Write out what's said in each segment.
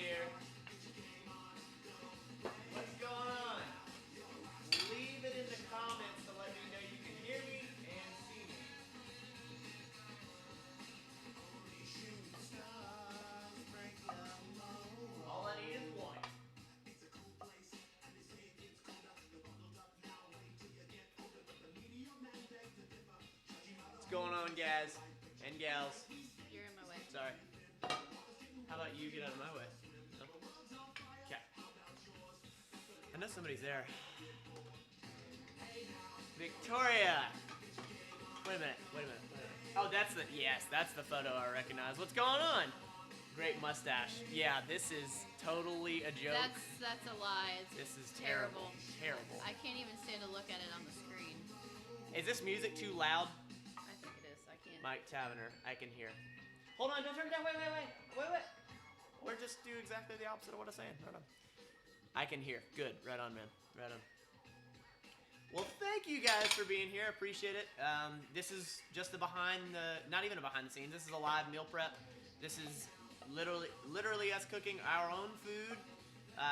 here? What's going on? Leave it in the comments to let me know you can hear me and see me. All I need is one. What's going on, guys and gals? You're in my way. Sorry. How about you get out of my way? No? Okay. I know somebody's there. Victoria! Wait a minute. Oh, that's the photo I recognize. What's going on? Great mustache. Yeah, this is totally a joke. That's a lie. This is terrible. Terrible. I can't even stand to look at it on the screen. Is this music too loud? I think it is. I can't. Mike Tavener, I can hear. Hold on, don't turn it down. Wait. Or just do exactly the opposite of what I'm saying. Right on. I can hear. Good. Right on, man. Right on. Well, thank you guys for being here. I appreciate it. This is just not even a behind the scenes. This is a live meal prep. This is literally us cooking our own food.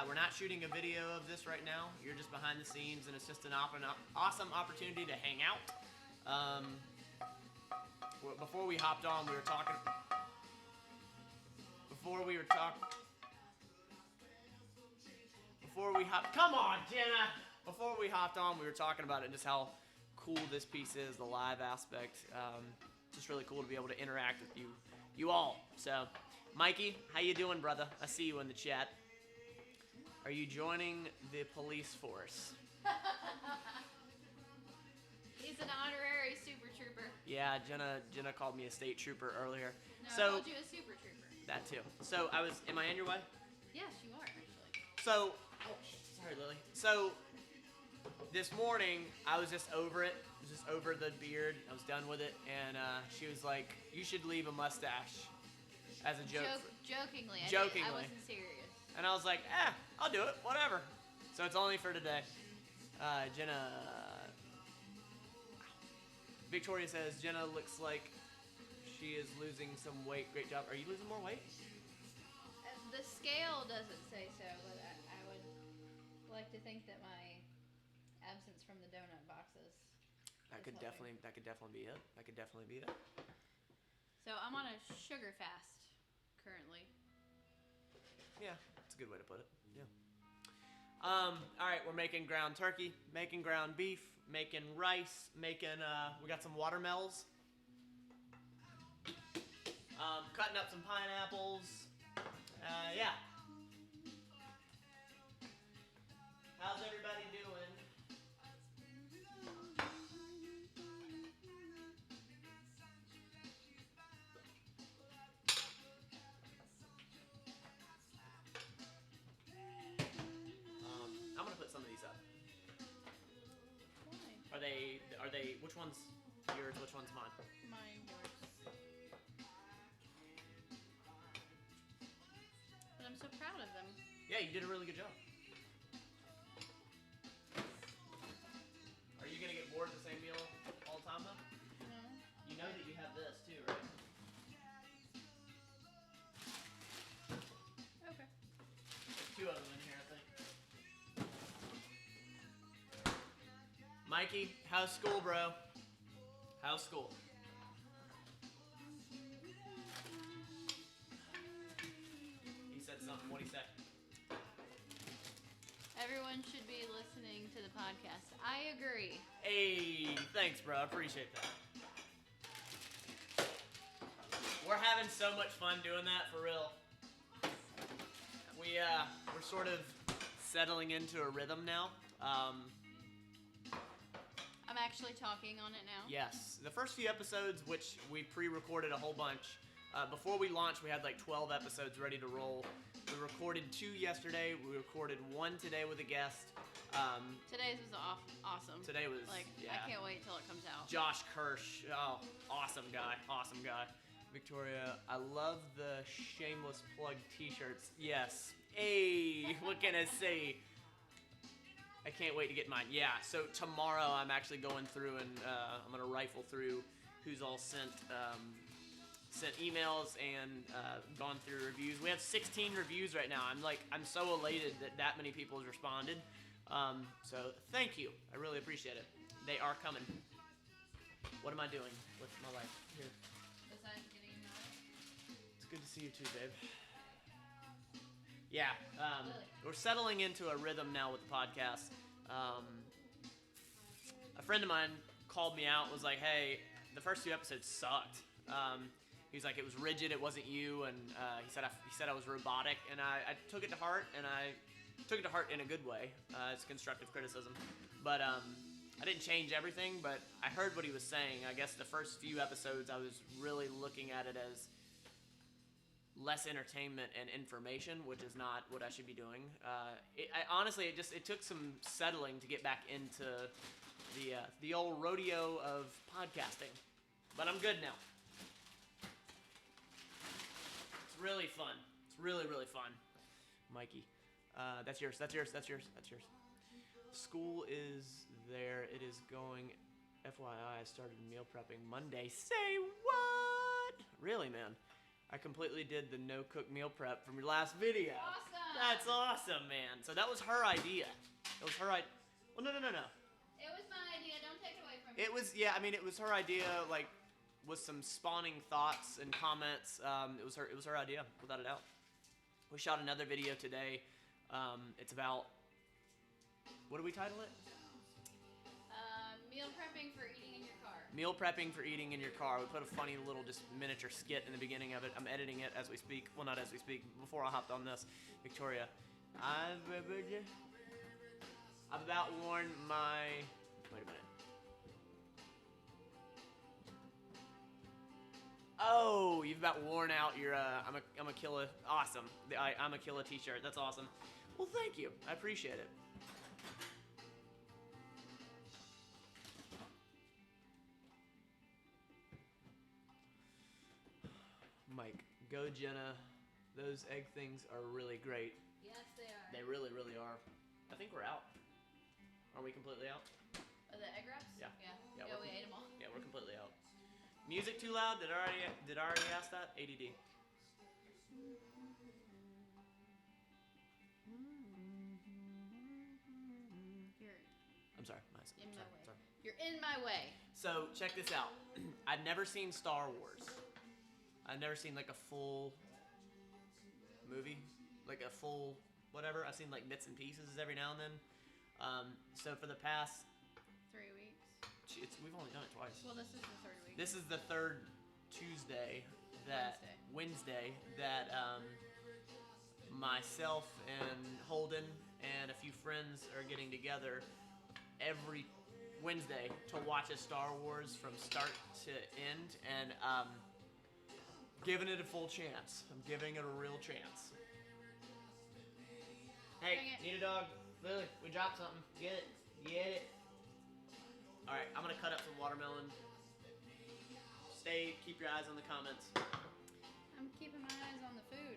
We're not shooting a video of this right now. You're just behind the scenes, and it's just an awesome opportunity to hang out. Before we hopped on, we were talking. Come on, Jenna. Before we hopped on, we were talking about it and just how cool this piece is, the live aspect. Just really cool to be able to interact with you all. So, Mikey, how you doing, brother? I see you in the chat. Are you joining the police force? He's an honorary super trooper. Yeah, Jenna called me a state trooper earlier. No, I called you a super trooper. That too. So am I in your way? Yes, you are, actually. So, sorry, Lily. So, this morning, I was just over it. I was just over the beard. I was done with it. And she was like, you should leave a mustache as a joke. Jokingly. I wasn't serious. And I was like, I'll do it. Whatever. So it's only for today. Jenna... Victoria says, Jenna looks like she is losing some weight. Great job. Are you losing more weight? The scale doesn't say so, but I would like to think that my absence from the donut boxes. That could definitely be it. That could definitely be it. So I'm on a sugar fast currently. Yeah, that's a good way to put it. Yeah. All right, we're making ground turkey, making ground beef, making rice, we got some watermelons, cutting up some pineapples. Yeah. How's everybody doing? I'm gonna put some of these up. Why? Are they, which one's yours, which one's mine? Mine, yours. But I'm so proud of them. Yeah, you did a really good job. Are you gonna get bored of the same meal all the time though? No. You know that you have this too, right? Okay. There's two of them in here, I think. Mikey, how's school, bro? How's school? He said something. What'd he say? Everyone should be listening to the podcast. I agree. Hey, thanks, bro. I appreciate that. We're having so much fun doing that, for real. We're sort of settling into a rhythm now. I'm actually talking on it now. Yes. The first few episodes, which we pre-recorded a whole bunch, before we launched, we had like 12 episodes ready to roll. We recorded 2 yesterday. We recorded 1 today with a guest. Today's was awesome. Today was, yeah. I can't wait till it comes out. Josh Kirsch. Oh, awesome guy. Awesome guy. Victoria, I love the shameless plug t-shirts. Yes. Hey, what can I say? I can't wait to get mine. Yeah, so tomorrow I'm actually going through and I'm going to rifle through who's all sent sent emails and gone through reviews. We have 16 reviews right now. I'm so elated that many people have responded. So thank you. I really appreciate it. They are coming. What am I doing with my life here? Besides getting annoyed. It's good to see you too, babe. Yeah, we're settling into a rhythm now with the podcast. A friend of mine called me out, was like, hey, the first 2 episodes sucked. He was like, it was rigid, it wasn't you, and he said I was robotic, and I took it to heart, and I took it to heart in a good way. It's constructive criticism. But I didn't change everything, but I heard what he was saying. I guess the first few episodes I was really looking at it as less entertainment and information, which is not what I should be doing. Honestly, it took some settling to get back into the old rodeo of podcasting, but I'm good now. It's really fun. It's really, really fun. Mikey, that's yours. School is there. It is going. FYI, I started meal prepping Monday. Say what? Really, man? I completely did the no-cook meal prep from your last video. Awesome! That's awesome, man. So that was her idea. It was her idea. Well, no. It was my idea. Don't take it away from me. It was, yeah, I mean, it was her idea, like, with some spawning thoughts and comments. It was her idea, without a doubt. We shot another video today. It's about, what do we title it? Meal prepping for eating in your car. Meal prepping for eating in your car. We put a funny little just miniature skit in the beginning of it. I'm editing it as we speak. Well, not as we speak. Before I hopped on this, Victoria, I've about worn my. Wait a minute. Oh, you've about worn out your. I'm a killer. Awesome. I'm a killer T-shirt. That's awesome. Well, thank you. I appreciate it. Mike, go Jenna. Those egg things are really great. Yes, they are. They really, really are. I think we're out. Are we completely out? Oh, the egg wraps? Yeah. Yeah, we ate them all. Yeah, we're completely out. Music too loud? Did I already ask that? ADD. I'm sorry. Sorry. You're in my way. So check this out. I'd never seen Star Wars. I've never seen like a full movie, like a full whatever. I've seen like bits and pieces every now and then. So for the past 3 weeks. We've only done it twice. Well, this is the 3rd week. This is the 3rd Wednesday that myself and Holden and a few friends are getting together every Wednesday to watch a Star Wars from start to end, and giving it a full chance. I'm giving it a real chance. Hey, need a dog? Lily, we dropped something. Get it. Alright, I'm gonna cut up some watermelon. Keep your eyes on the comments. I'm keeping my eyes on the food.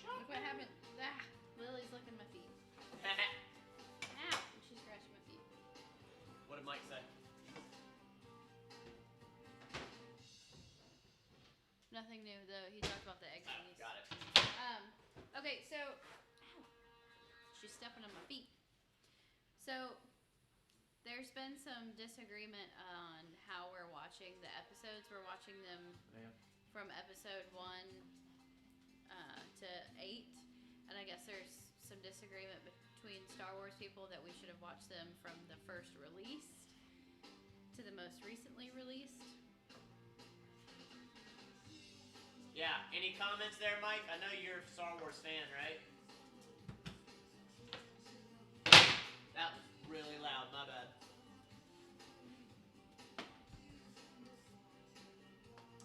Look what happened. Lily's licking my feet. Ow! She's scratching my feet. What did Mike say? Nothing new though. He talked about the egg thingies. Got it. Okay, so she's stepping on my feet. So there's been some disagreement on how we're watching the episodes. We're watching them from episode 1 to 8, and I guess there's some disagreement between Star Wars people that we should have watched them from the first release to the most recently released. Yeah, any comments there, Mike? I know you're a Star Wars fan, right? That was really loud, my bad.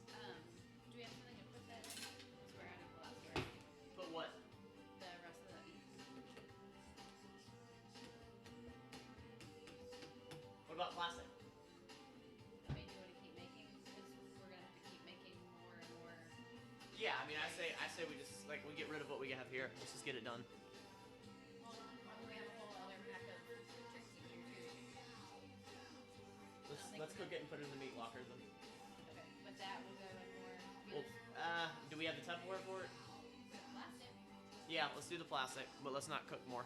Do we have something to put that in? Square out of glass, right? Put what? The rest of the... What about plastic? I mean, do you want to keep making? Because we're going to have to keep making more and more. Yeah, I mean, I say we just, like, we get rid of what we have here. Let's just get it done. Hold on. We have a whole other pack of tricks in here, too. Let's cook it and put it in the meat locker then. Okay, but that will go in more the Tupperware for it? Plastic. Yeah, let's do the plastic, but let's not cook more.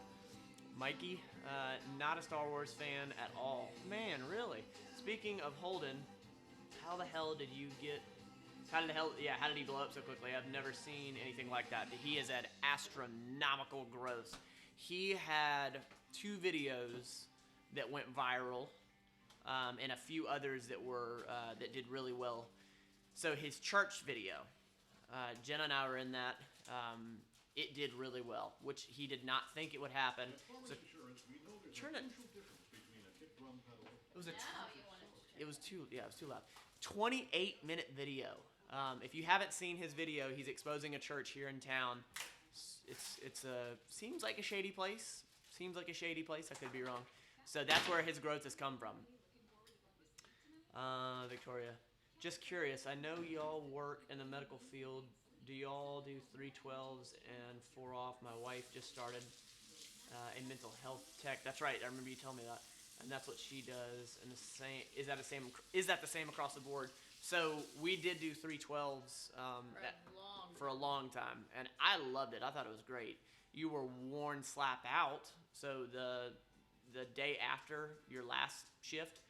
Mikey, not a Star Wars fan at all. Man, really? Speaking of Holden, how the hell did you get... how did he blow up so quickly? I've never seen anything like that. He is at astronomical growth. He had 2 videos that went viral, and a few others that were that did really well. So his church video, Jenna and I were in that. It did really well, which he did not think it would happen. So, turn it. It was it was too loud. 28-minute video. If you haven't seen his video, he's exposing a church here in town. It's seems like a shady place. I could be wrong. So that's where his growth has come from. Victoria, just curious. I know y'all work in the medical field. Do y'all do 312s and 4 off? My wife just started in mental health tech. That's right. I remember you telling me that. And that's what she does. And the same is that the same across the board? So we did do 312s for a long time, and I loved it. I thought it was great. You were worn slap out. So the day after your last shift,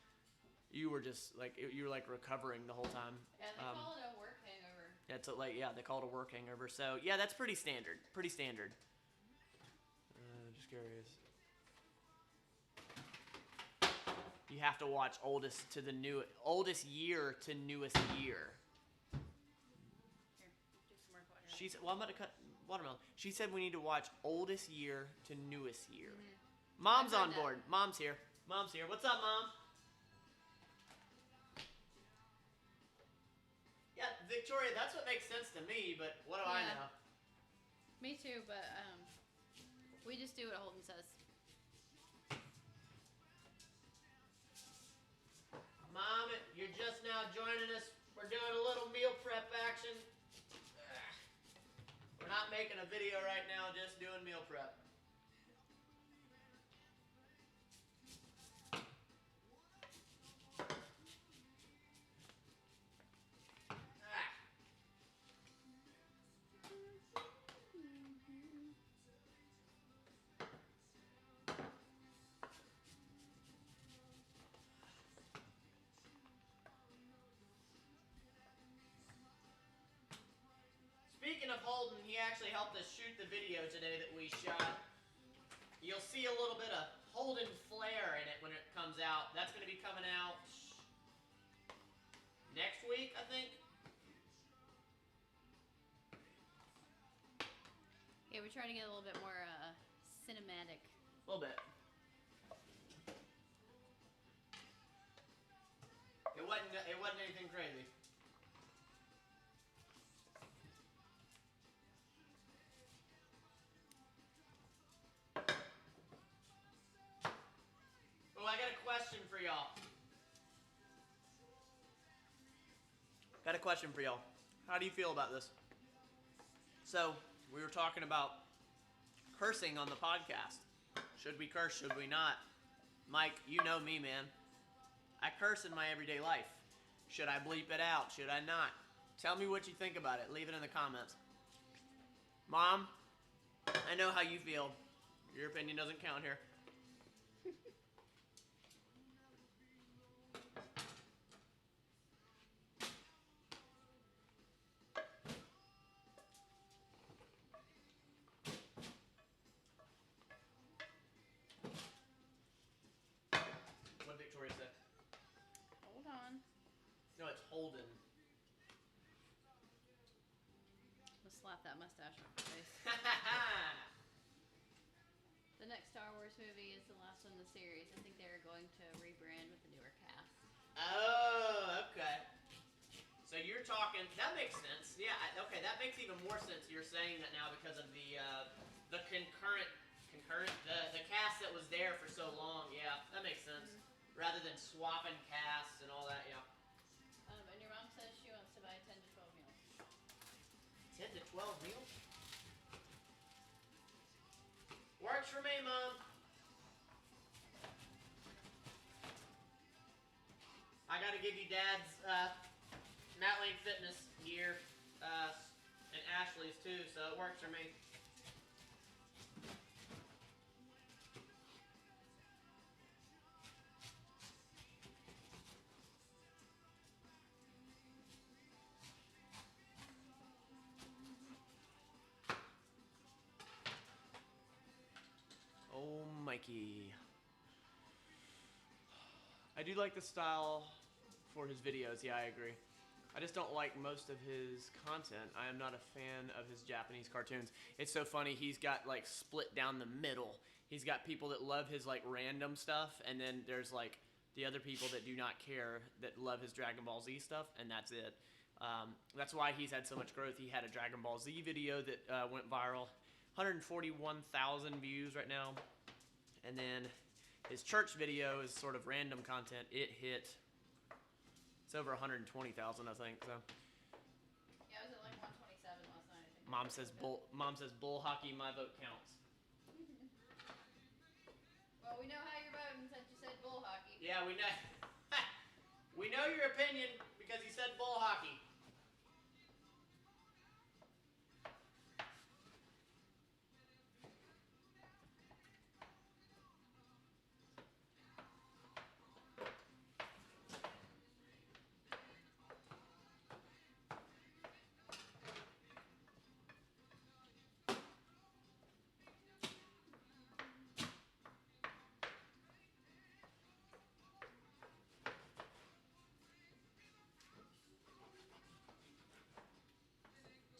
you were just like recovering the whole time. Yeah, they call it a work hangover. They call it a work hangover. So yeah, that's pretty standard. Just curious. You have to watch oldest year to newest year. Here, do some more water. She said, "Well, I'm about to cut watermelon." She said we need to watch oldest year to newest year. Mm-hmm. Mom's on board. Mom's here. What's up, Mom? Yeah, Victoria, that's what makes sense to me, but what do I know? Me too, but we just do what Holden says. Mom, you're just now joining us. We're doing a little meal prep action. We're not making a video right now, just doing meal prep. Speaking of Holden, he actually helped us shoot the video today that we shot. You'll see a little bit of Holden flair in it when it comes out. That's going to be coming out next week, I think. Yeah, we're trying to get a little bit more cinematic. A little bit. It wasn't anything crazy. Oh, I got a question for y'all. How do you feel about this? So, we were talking about cursing on the podcast. Should we curse? Should we not? Mike, you know me, man. I curse in my everyday life. Should I bleep it out? Should I not? Tell me what you think about it. Leave it in the comments. Mom, I know how you feel. Your opinion doesn't count here. What did Victoria say? Hold on. No, it's Holden. Let's slap that mustache off your face. The next Star Wars movie is the last one in the series. I think they're going to rebrand with a newer cast. Oh, okay. So you're talking. That makes sense. Yeah. Okay, that makes even more sense. You're saying that now because of the concurrent the cast that was there for so long. Yeah, that makes sense. Mm-hmm. Rather than swapping casts and all that. Yeah. And your mom says she wants to buy 10 to 12 meals. 10 to 12 meals? Works for me, Mom. I gotta give you Dad's MattLaneFitness gear And Ashley's too, so it works for me. Oh, Mikey. I do like the style for his videos. Yeah, I agree. I just don't like most of his content. I am not a fan of his Japanese cartoons. It's so funny. He's got like split down the middle. He's got people that love his like random stuff, and then there's like the other people that do not care that love his Dragon Ball Z stuff, and that's it. That's why he's had so much growth. He had a Dragon Ball Z video that went viral, 141,000 views right now, and then his church video is sort of random content. It hit. It's over 120,000, I think. So. Yeah, I was at like 127 last night. I think. Mom says bull hockey. My vote counts. Well, we know how you're voting since you said bull hockey. Yeah, we know. We know your opinion because he said bull hockey.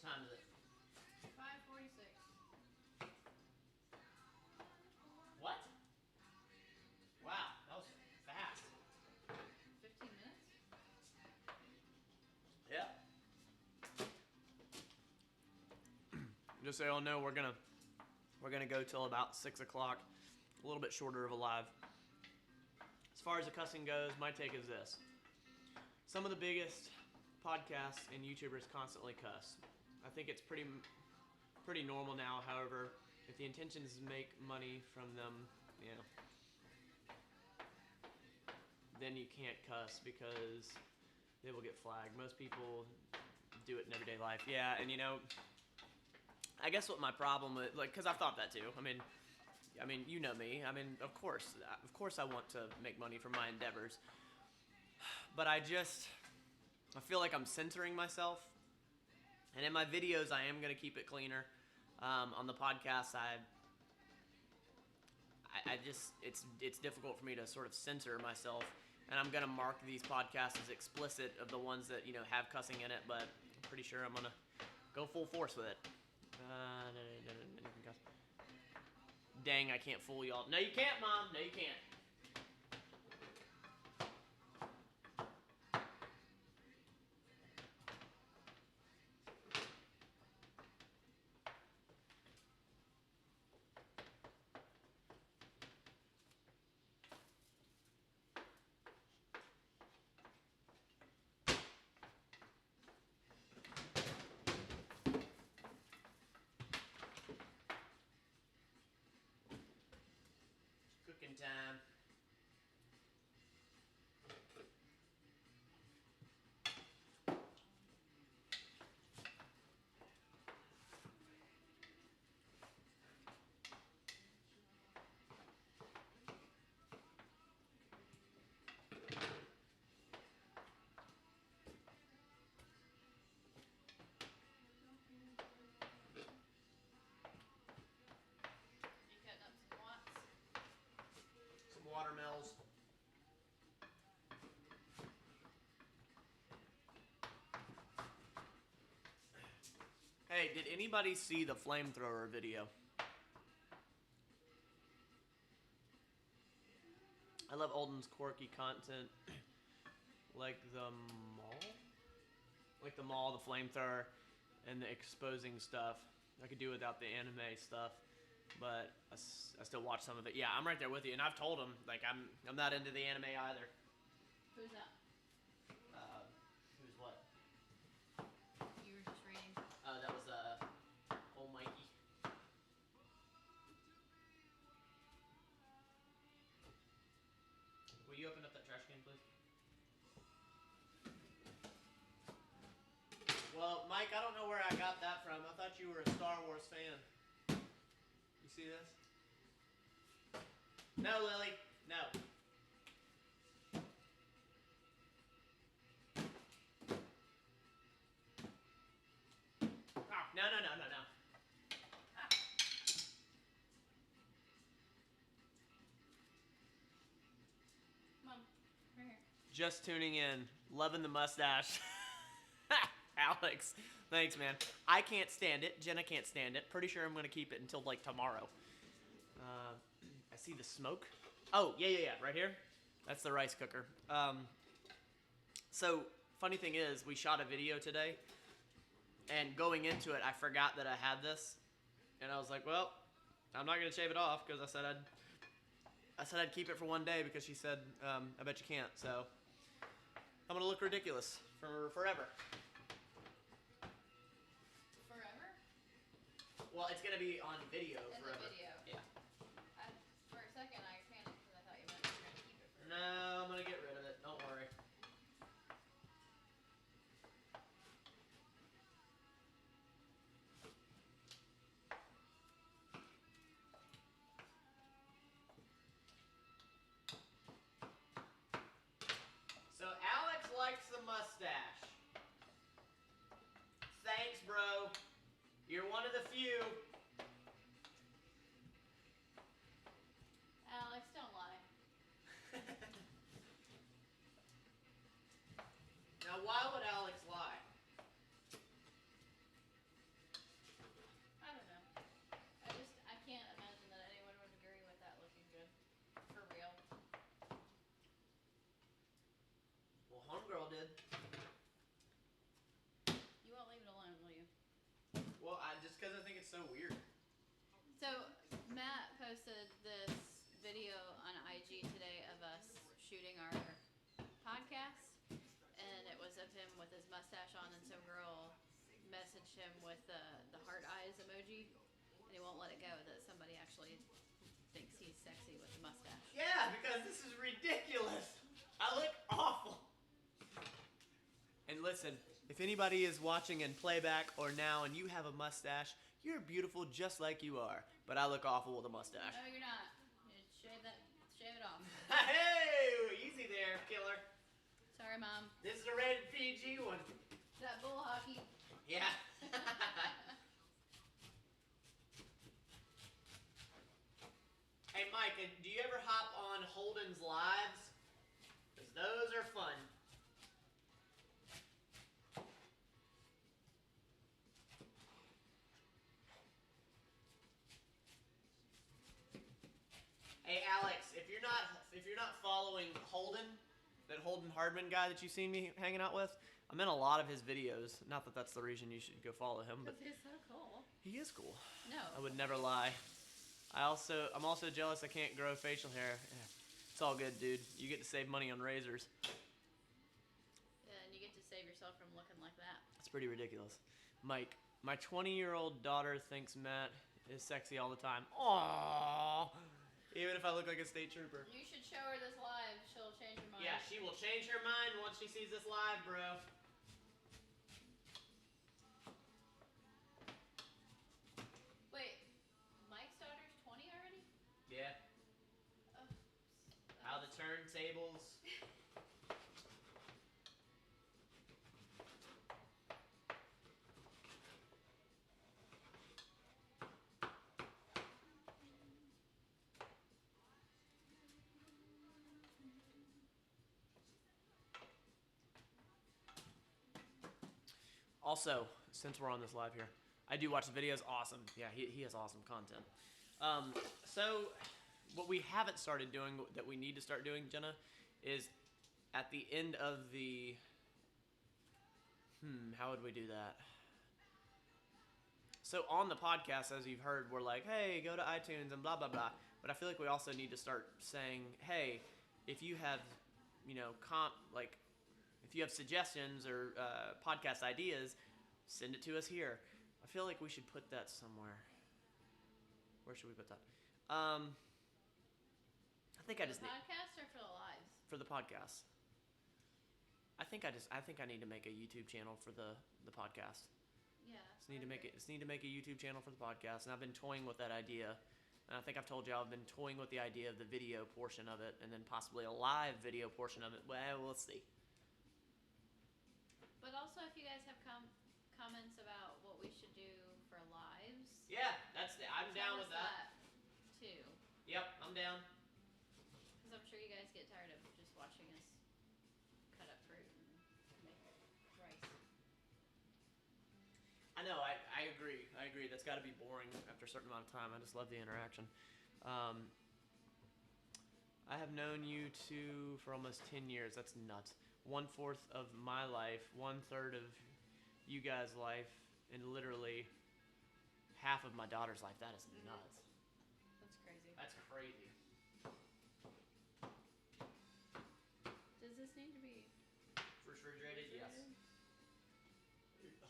Time is it? 5:46. What? Wow, that was fast. 15 minutes? Yeah. Just so y'all know, we're gonna go till about 6 o'clock. A little bit shorter of a live. As far as the cussing goes, my take is this: some of the biggest podcasts and YouTubers constantly cuss. I think it's pretty normal now. However, if the intention is to make money from them, you know, then you can't cuss because they will get flagged. Most people do it in everyday life. Yeah, and you know, I guess what my problem with, like, because I've thought that too. I mean, you know me. I mean, of course, I want to make money from my endeavors, but I feel like I'm censoring myself. And in my videos, I am going to keep it cleaner. On the podcast, I just, it's difficult for me to sort of censor myself. And I'm going to mark these podcasts as explicit of the ones that, you know, have cussing in it. But I'm pretty sure I'm going to go full force with it. Dang, I can't fool y'all. No, you can't, Mom. No, you can't. Cooking time. You cutting up some watts? Some watermelons. Hey, did anybody see the flamethrower video? I love Olden's quirky content, like the mall, the flamethrower, and the exposing stuff. I could do without the anime stuff, but I still watch some of it. Yeah, I'm right there with you, and I've told him like I'm not into the anime either. Who's that? Who's what? You were just reading. That was old Mikey. Will you open up that trash can, please? Well, Mike, I don't know where I got that from. I thought you were a Star Wars fan. You see this? No, Lily. No. Oh, no. Mom, right here. Just tuning in. Loving the mustache. Alex. Thanks, man. I can't stand it. Jenna can't stand it. Pretty sure I'm going to keep it until, like, tomorrow. I see the smoke. Oh, yeah. Right here. That's the rice cooker. So, funny thing is, we shot a video today. And going into it, I forgot that I had this. And I was like, well, I'm not going to shave it off because I said I'd keep it for one day because she said, I bet you can't. So, I'm going to look ridiculous for forever. Forever? Well, it's going to be on video In forever. the video. Yeah. For a second, I panicked because I thought you meant you were going to keep it forever. No, I'm going to get rid of it. Don't worry. So Alex likes the mustache. Thanks, bro. You're one of the few. Alex, don't lie. Now, why would Alex lie? I don't know. I can't imagine that anyone would agree with that looking good. For real. Well, homegirl did. You won't leave it alone, will you? Well, just because I think it's so weird. So, Matt posted this video on IG today of us shooting our podcast. And it was of him with his mustache on, and some girl messaged him with the heart eyes emoji. And he won't let it go that somebody actually thinks he's sexy with the mustache. Yeah, because this is ridiculous. I look awful. And listen, if anybody is watching in playback or now and you have a mustache, you're beautiful just like you are. But I look awful with a mustache. No, you're not. You shave it off. Hey, easy there, killer. Sorry, Mom. This is a rated PG one. That bull hockey. Yeah. Hey, Mike, do you ever hop on Holden's lives? Because those are fun. Hey, Alex, if you're not following Holden, that Holden Hardman guy that you've seen me hanging out with, I'm in a lot of his videos. Not that that's the reason you should go follow him, but Because he's so cool. he is cool. No. I would never lie. I'm also jealous I can't grow facial hair. It's all good, dude. You get to save money on razors. Yeah, and you get to save yourself from looking like that. It's pretty ridiculous. Mike, my 20-year-old daughter thinks Matt is sexy all the time. Aww. Even if I look like a state trooper. You should show her this live. She'll change her mind. Yeah, she will change her mind once she sees this live, bro. Wait, Mike's daughter's 20 already? Yeah. Oh, How the turntables. Also, since we're on this live here, I do watch the videos. Awesome. Yeah, he has awesome content. So, what we haven't started doing that we need to start doing, Jenna, is at the end of the... how would we do that? So on the podcast, as you've heard, we're like, hey, go to iTunes and blah, blah, blah. But I feel like we also need to start saying, hey, if you have, if you have suggestions or podcast ideas, send it to us here. I feel like we should put that somewhere. Where should we put that? I think I just need... podcast or for the lives? For the podcast. I think I need to make a YouTube channel for the podcast. Yeah. Just need to make a YouTube channel for the podcast, and I've been toying with that idea. And I think I've told you I've been toying with the idea of the video portion of it, and then possibly a live video portion of it. Well, we'll see. But also, if you guys have comments about what we should do for lives, Yeah, I'm down with that too. Yep, I'm down. Because I'm sure you guys get tired of just watching us cut up fruit and make rice. I know. I agree. That's got to be boring after a certain amount of time. I just love the interaction. I have known you two for almost 10 years. That's nuts. 1/4 of my life, 1/3 of you guys' life, and literally half of my daughter's life. That is nuts. That's crazy. That's crazy. Does this need to be Refrigerated? Yes.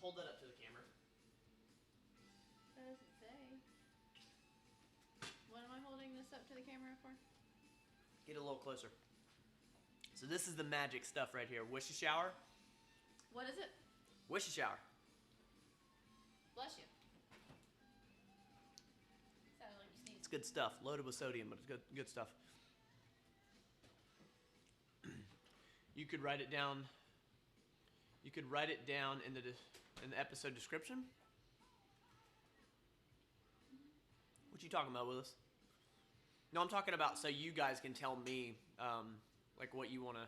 Hold that up to the camera. That doesn't say. What am I holding this up to the camera for? Get a little closer. So this is the magic stuff right here. Wish a shower. What is it? Wish a shower. Bless you. Sounded like you sneezed. It's good stuff. Loaded with sodium, but it's good stuff. You could write it down. You could write it down in the episode description. What you talking about, Willis? No, I'm talking about so you guys can tell me like what you wanna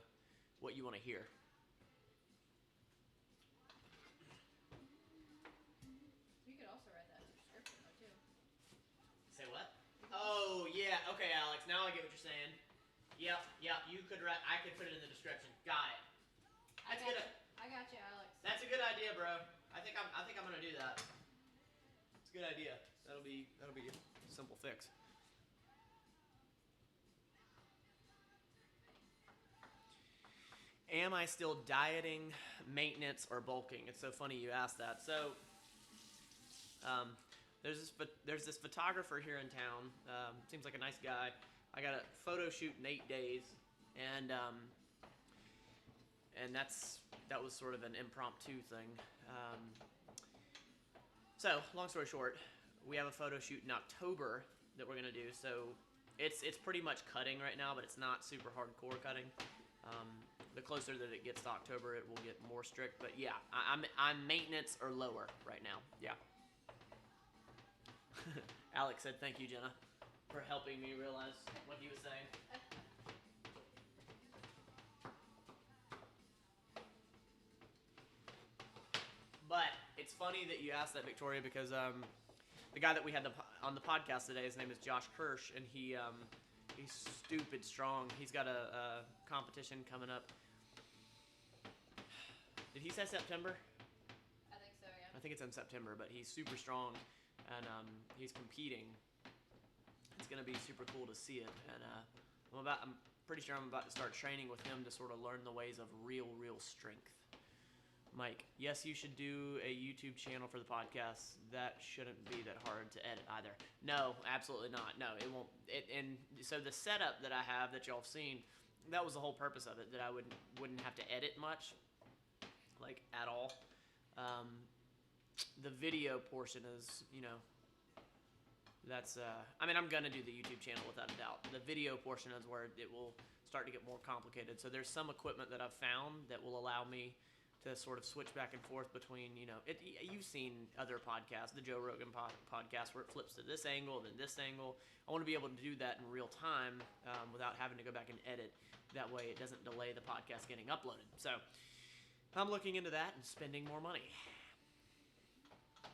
hear. You could also write that in the description though too. Say what? Oh yeah. Okay, Alex. Now I get what you're saying. Yep. You could write. I could put it in the description. Got it. That's good. I got you, Alex. That's a good idea, bro. I think I'm gonna do that. It's a good idea. That'll be a simple fix. Am I still dieting, maintenance, or bulking? It's so funny you asked that. So, there's this photographer here in town. Seems like a nice guy. I got a photo shoot in 8 days, and that was sort of an impromptu thing. So, long story short, we have a photo shoot in October that we're gonna do. So, it's pretty much cutting right now, but it's not super hardcore cutting. The closer that it gets to October, it will get more strict. But yeah, I'm maintenance or lower right now. Yeah. Alex said, "Thank you, Jenna, for helping me realize what he was saying." But it's funny that you asked that, Victoria, because the guy that we had on the podcast today, his name is Josh Kirsch, and he's stupid strong. He's got a competition coming up. Did he say September? I think so, yeah. I think it's in September, but he's super strong, and he's competing. It's gonna be super cool to see it, and I'm pretty sure I'm about to start training with him to sort of learn the ways of real strength. Mike, yes, you should do a YouTube channel for the podcast. That shouldn't be that hard to edit either. No, absolutely not. No, it won't. And so the setup that I have that y'all have seen, that was the whole purpose of it, that I wouldn't have to edit much, like at all. The video portion is, that's, I'm gonna do the YouTube channel without a doubt. The video portion is where it will start to get more complicated. So there's some equipment that I've found that will allow me to sort of switch back and forth between, you've seen other podcasts, the Joe Rogan podcast, where it flips to this angle, then this angle. I want to be able to do that in real time without having to go back and edit. That way it doesn't delay the podcast getting uploaded. So I'm looking into that and spending more money.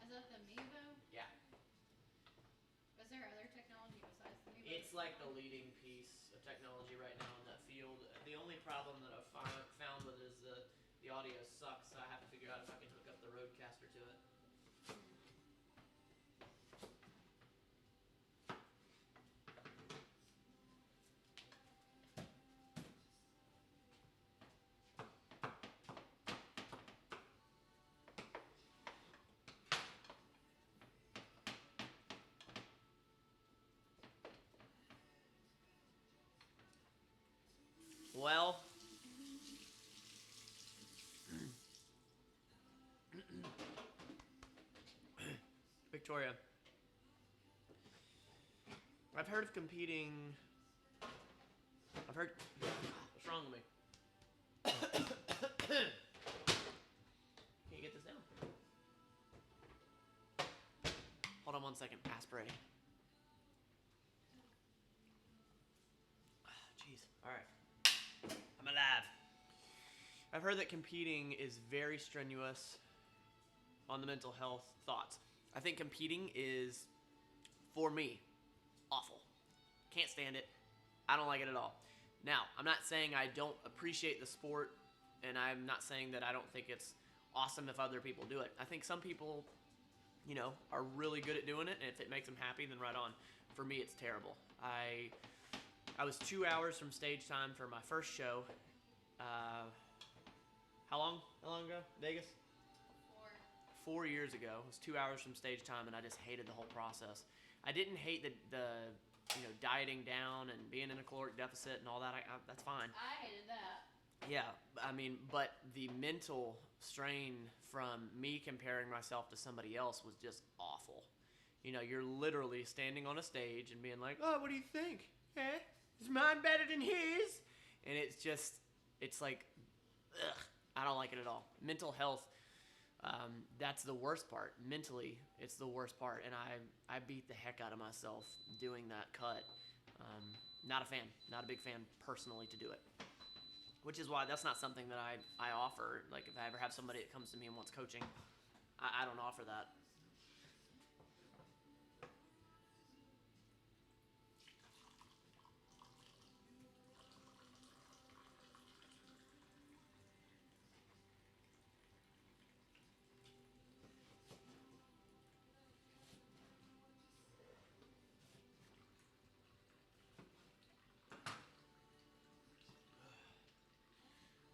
Is that the Mevo? Yeah. Is there other technology besides the Mevo? It's like the leading piece of technology right now in that field. The only problem that I've found with it is the audio sucks, so I have to figure out if I can hook up the Rodecaster to it. Well, Victoria, I've heard of competing. I've heard. What's wrong with me? Can you get this down? Hold on 1 second. Aspirating. Jeez. All right. I'm alive. I've heard that competing is very strenuous on the mental health thoughts. I think competing is, for me, awful. Can't stand it. I don't like it at all. Now, I'm not saying I don't appreciate the sport, and I'm not saying that I don't think it's awesome if other people do it. I think some people, are really good at doing it, and if it makes them happy, then right on. For me, it's terrible. I was 2 hours from stage time for my first show. How long ago? Vegas? 4 years ago. It was 2 hours from stage time, and I just hated the whole process. I didn't hate the dieting down and being in a caloric deficit and all that. That's fine. I hated that. Yeah, but the mental strain from me comparing myself to somebody else was just awful. You're literally standing on a stage and being like, oh, what do you think? Is mine better than his? And it's like, ugh, I don't like it at all. Mental health, that's the worst part. Mentally, it's the worst part. And I beat the heck out of myself doing that cut. Not a fan. Not a big fan personally to do it. Which is why that's not something that I offer. Like, if I ever have somebody that comes to me and wants coaching, I don't offer that.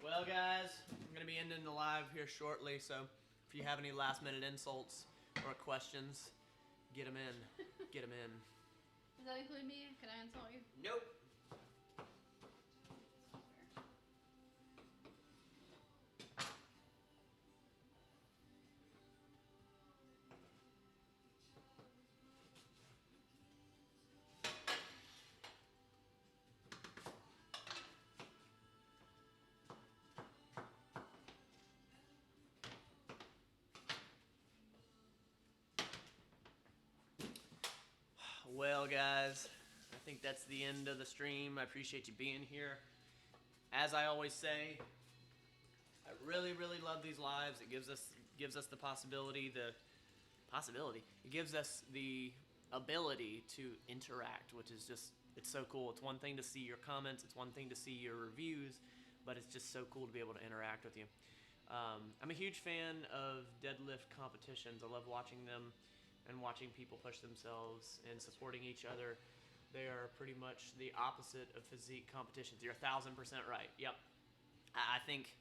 Well, guys, I'm going to be ending the live here shortly, so if you have any last-minute insults or questions, get them in. Get them in. Does that include me? Can I insult you? Nope. Well, guys, I think that's the end of the stream. I appreciate you being here. As I always say, I really, really love these lives. It gives us the possibility. It gives us the ability to interact, which is just, it's so cool. It's one thing to see your comments. It's one thing to see your reviews, but it's just so cool to be able to interact with you. I'm a huge fan of deadlift competitions. I love watching them and watching people push themselves and supporting each other. They are pretty much the opposite of physique competitions. You're 1,000% right. Yep. I think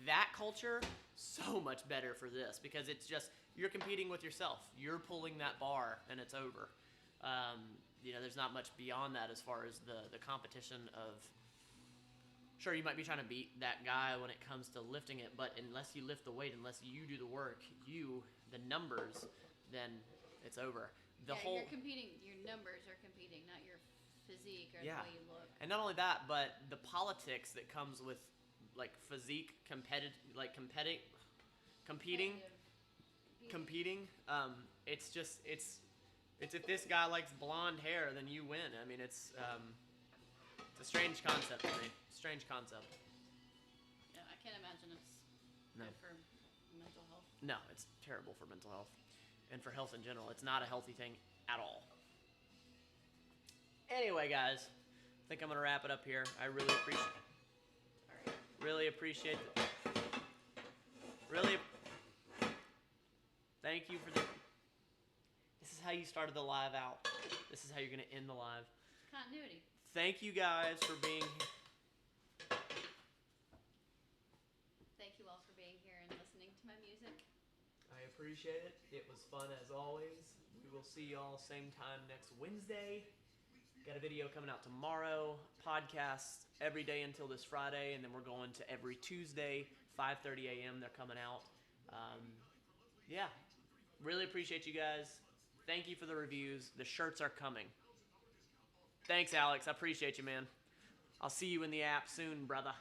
that culture so much better for this, because it's just, you're competing with yourself. You're pulling that bar and it's over. There's not much beyond that as far as the competition of, sure, you might be trying to beat that guy when it comes to lifting it, but unless you lift the weight, unless you do the work, the numbers, then it's over. You're competing. Your numbers are competing, not your physique or the way you look. And not only that, but the politics that comes with like physique, competing. It's if this guy likes blonde hair, then you win. I mean, it's a strange concept to me. Strange concept. Yeah, I can't imagine it's good for mental health. No, it's terrible for mental health. And for health in general. It's not a healthy thing at all. Anyway, guys, I think I'm going to wrap it up here. I really appreciate it. Thank you for this is how you started the live out. This is how you're going to end the live. Continuity. Thank you guys for being here. Thank you all for being here and listening to my music. I appreciate it. It was fun as always. We will see y'all same time next Wednesday. Got a video coming out tomorrow. Podcasts every day until this Friday, and then we're going to every Tuesday, 5:30 a.m. They're coming out. yeah, really appreciate you guys. Thank you for the reviews. The shirts are coming. Thanks, Alex. I appreciate you, man. I'll see you in the app soon, brother.